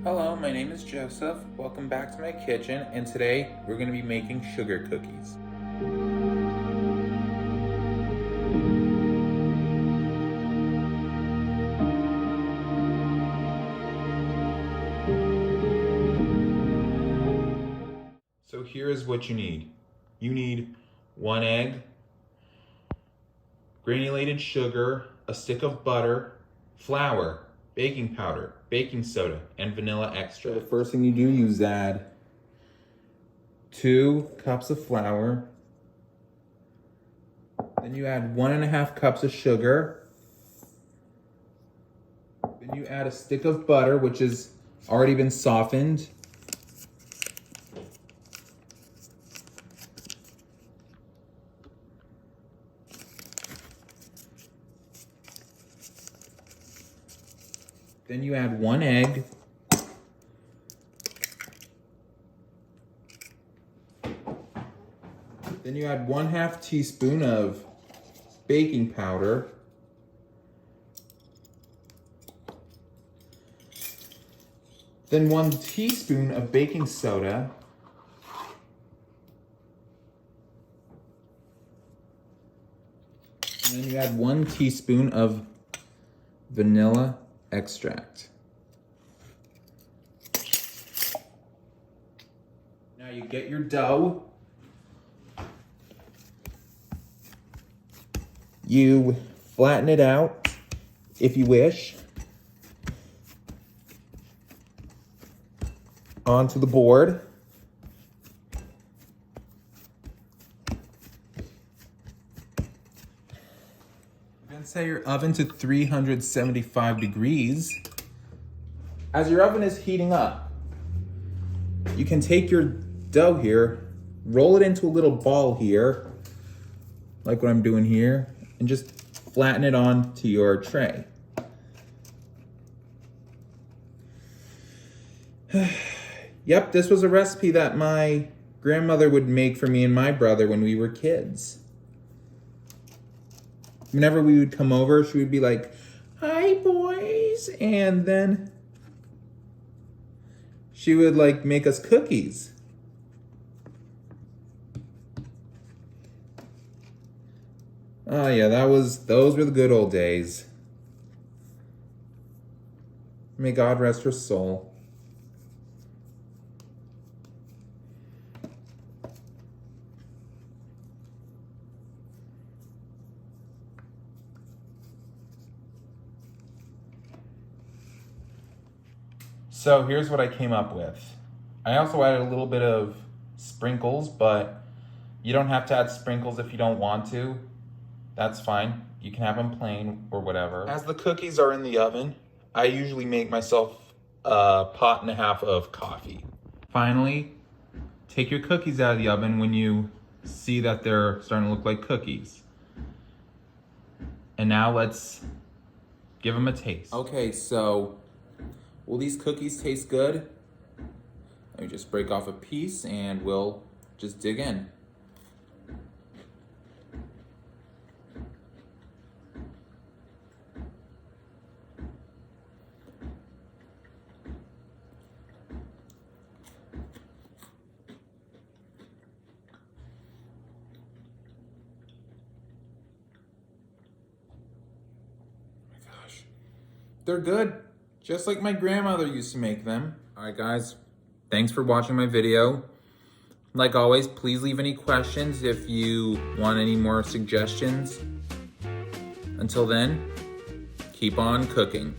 Hello, my name is Joseph. Welcome back to my kitchen, and today we're going to be making sugar cookies. So here is what you need. You need 1 egg, granulated sugar, a stick of butter, flour, baking powder, baking soda, and vanilla extract. So the first thing you do, you add 2 cups of flour. Then you add 1.5 cups of sugar. Then you add a stick of butter, which has already been softened. Then you add 1 egg. Then you add 1/2 teaspoon of baking powder. Then 1 teaspoon of baking soda. And then you add 1 teaspoon of vanilla extract. Now you get your dough. You flatten it out if you wish onto the board. Then set your oven to 375 degrees. As your oven is heating up, you can take your dough here, roll it into a little ball here, like what I'm doing here, and just flatten it onto your tray. Yep, this was a recipe that my grandmother would make for me and my brother when we were kids. Whenever we would come over, she would be like, "Hi, boys," and then she would like make us cookies. Oh yeah, those were the good old days. May God rest her soul. So here's what I came up with. I also added a little bit of sprinkles, but you don't have to add sprinkles if you don't want to. That's fine. You can have them plain or whatever. As the cookies are in the oven, I usually make myself a 1.5 pots of coffee. Finally, take your cookies out of the oven when you see that they're starting to look like cookies. And now let's give them a taste. Okay, so will these cookies taste good? Let me just break off a piece and we'll just dig in. They're good, just like my grandmother used to make them. All right, guys, thanks for watching my video. Like always, please leave any questions if you want any more suggestions. Until then, keep on cooking.